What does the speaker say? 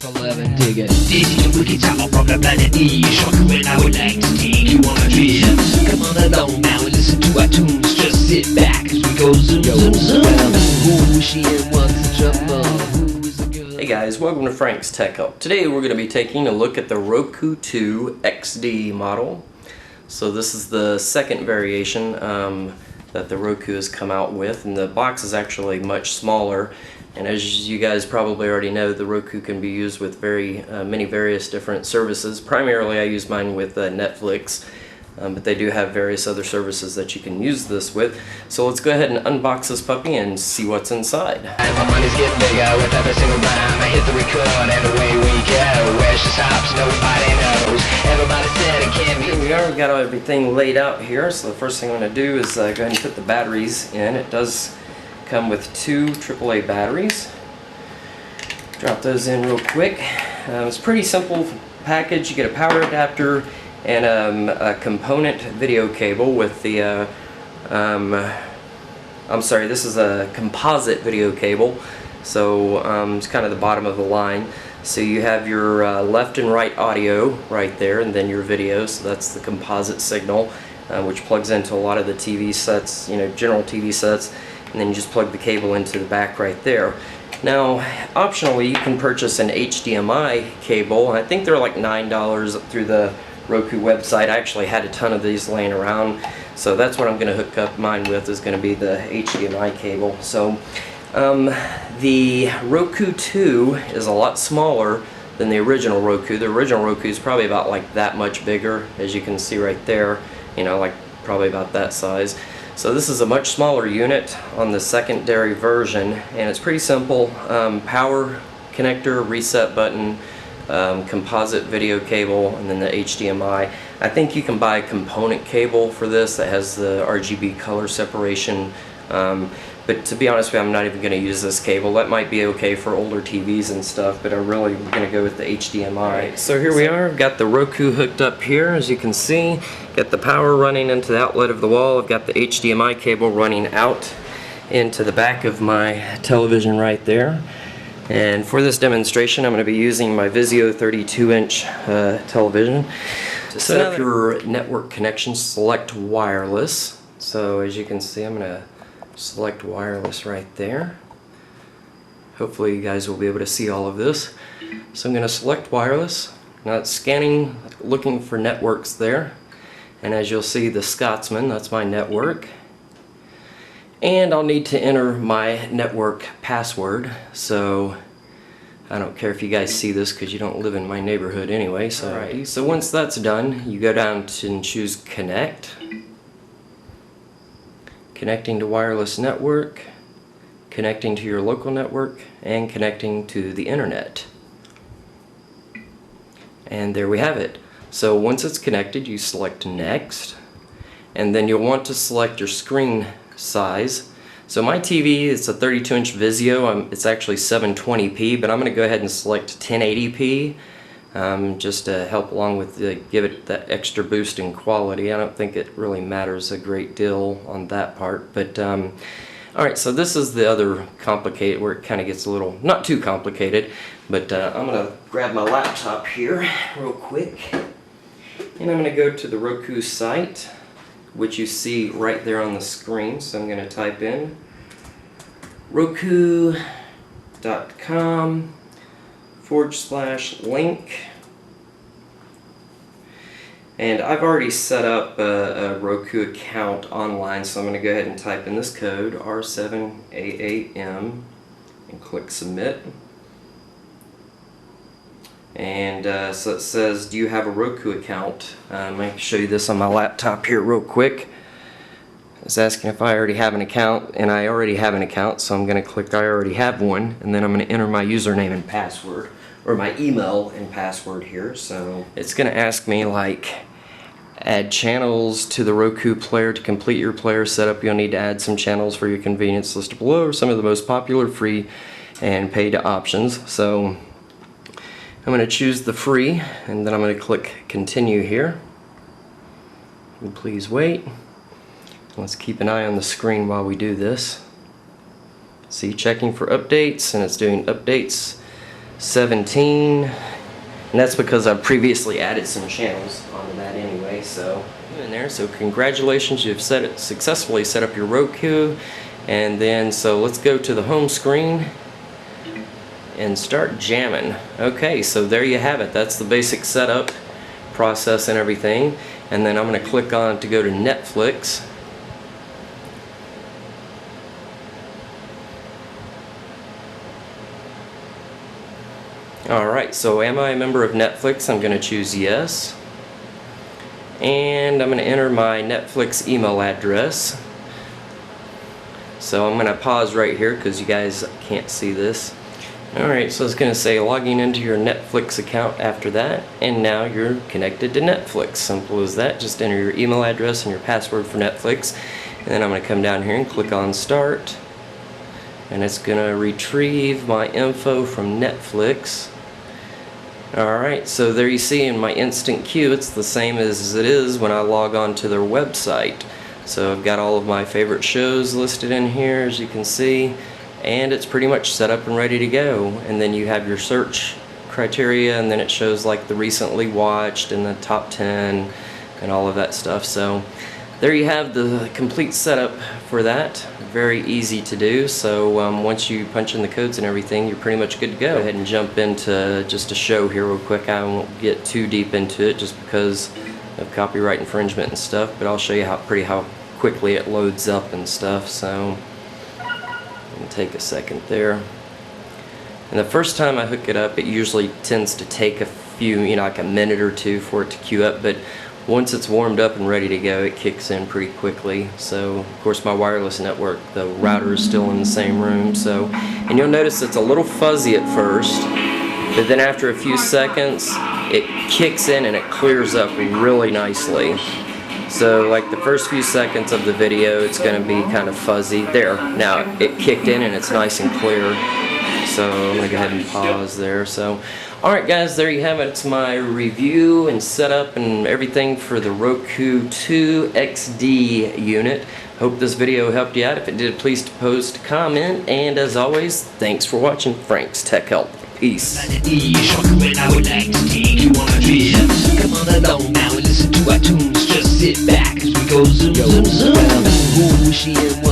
up 11, dig it. This is the wicked time from the planet E. Shocking when I would like to take you on a trip. Come on along now and listen to our tunes. Just sit back as we go zoom, zoom, zoom. Who is she and what's the trouble? Who is the girl? Hey guys, welcome to Frank's Tech Help. Today we're going to be taking a look at the Roku 2 XD model. So this is the second variation that the Roku has come out with, and the box is actually much smaller. And as you guys probably already know, the Roku can be used with many various different services. Primarily I use mine with Netflix, but they do have various other services that you can use this with. So let's go ahead and unbox this puppy and see what's inside. My money's getting bigger with every single time I hit the record, and away we go. Where she stops, nobody knows. Everybody said it can't be. Here we are, we've got everything laid out here. So the first thing I'm going to do is go ahead and put the batteries in. It does come with two AAA batteries. Drop those in real quick. It's a pretty simple package. You get a power adapter and a component video cable with the I'm sorry, this is a composite video cable, so it's kind of the bottom of the line. So you have your left and right audio right there, and then your video, so that's the composite signal, which plugs into a lot of the TV sets, general TV sets, and then you just plug the cable into the back right there. Now, optionally, you can purchase an HDMI cable. I think they're like $9 through the Roku website. I actually had a ton of these laying around, so that's what I'm going to hook up mine with, is going to be the HDMI cable. So the Roku 2 is a lot smaller than the original Roku. The original Roku is probably about like that much bigger, as you can see right there, like probably about that size. So this is a much smaller unit on the secondary version, and it's pretty simple. Power connector, reset button, composite video cable, and then the HDMI. I think you can buy a component cable for this that has the RGB color separation, but to be honest with you, I'm not even going to use this cable. That might be okay for older TVs and stuff, but I'm really going to go with the HDMI. Right, so here we are. I've got the Roku hooked up here, as you can see. Got the power running into the outlet of the wall. I've got the HDMI cable running out into the back of my television right there. And for this demonstration, I'm going to be using my Vizio 32-inch television. To set up your network connection, select wireless. So as you can see, I'm going to select wireless right there. Hopefully you guys will be able to see all of this. So I'm going to select wireless. Now it's scanning, looking for networks there. And as you'll see, the Scotsman, that's my network. And I'll need to enter my network password. So I don't care if you guys see this because you don't live in my neighborhood anyway. So, right. So once that's done, you go down and choose connect. Connecting to wireless network, connecting to your local network, and connecting to the internet. And there we have it. So once it's connected, you select next, and then you'll want to select your screen size. So my TV is a 32-inch Vizio. It's actually 720p, but I'm going to go ahead and select 1080p just to help along with give it that extra boost in quality. I don't think it really matters a great deal on that part, but alright, so this is the other complicated, where it kind of gets a little, not too complicated, but I'm going to grab my laptop here real quick, and I'm going to go to the Roku site, which you see right there on the screen. So I'm going to type in roku.com/link, and I've already set up a Roku account online, so I'm going to go ahead and type in this code R788M and click submit. And so it says, do you have a Roku account? I'm going to show you this on my laptop here real quick. It's asking if I already have an account, and I already have an account, so I'm going to click I already have one, and then I'm going to enter my username and password, or my email and password here. So it's going to ask me like, add channels to the Roku player. To complete your player setup, you'll need to add some channels for your convenience. Listed below are some of the most popular free and paid options. So I'm going to choose the free, and then I'm going to click continue here. And please wait. Let's keep an eye on the screen while we do this. See, checking for updates, and it's doing updates. 17, and that's because I've previously added some channels onto that anyway. So in there, so congratulations, you've successfully set up your Roku. And then so let's go to the home screen and start jamming. Okay, so there you have it. That's the basic setup process and everything. And then I'm going to click on to go to Netflix. Alright, so am I a member of Netflix? I'm going to choose yes. And I'm going to enter my Netflix email address. So I'm going to pause right here because you guys can't see this. Alright, so it's going to say logging into your Netflix account after that, and now you're connected to Netflix. Simple as that. Just enter your email address and your password for Netflix, and then I'm going to come down here and click on Start, and it's going to retrieve my info from Netflix. Alright, so there you see in my instant queue, it's the same as it is when I log on to their website. So I've got all of my favorite shows listed in here, as you can see, and it's pretty much set up and ready to go. And then you have your search criteria, and then it shows like the recently watched and the top 10 and all of that stuff. So there you have the complete setup for that. Very easy to do. So once you punch in the codes and everything, you're pretty much good to go. Go ahead and jump into just a show here real quick. I won't get too deep into it just because of copyright infringement and stuff, but I'll show you how quickly it loads up and stuff. So take a second there. And the first time I hook it up, it usually tends to take a few, like a minute or two for it to queue up, but once it's warmed up and ready to go, it kicks in pretty quickly. So of course my wireless network, the router is still in the same room. So, and you'll notice it's a little fuzzy at first, but then after a few seconds it kicks in and it clears up really nicely. So like the first few seconds of the video, it's going to be kind of fuzzy. There, now it kicked in and it's nice and clear. So I'm going to go ahead and pause there. So alright guys, there you have it. It's my review and setup and everything for the Roku 2 XD unit. Hope this video helped you out. If it did, please post, comment, and as always, thanks for watching Frank's Tech Help. Peace. Come on along now and listen to our tunes. Just sit back as we go zoom, zoom, zoom. Who she and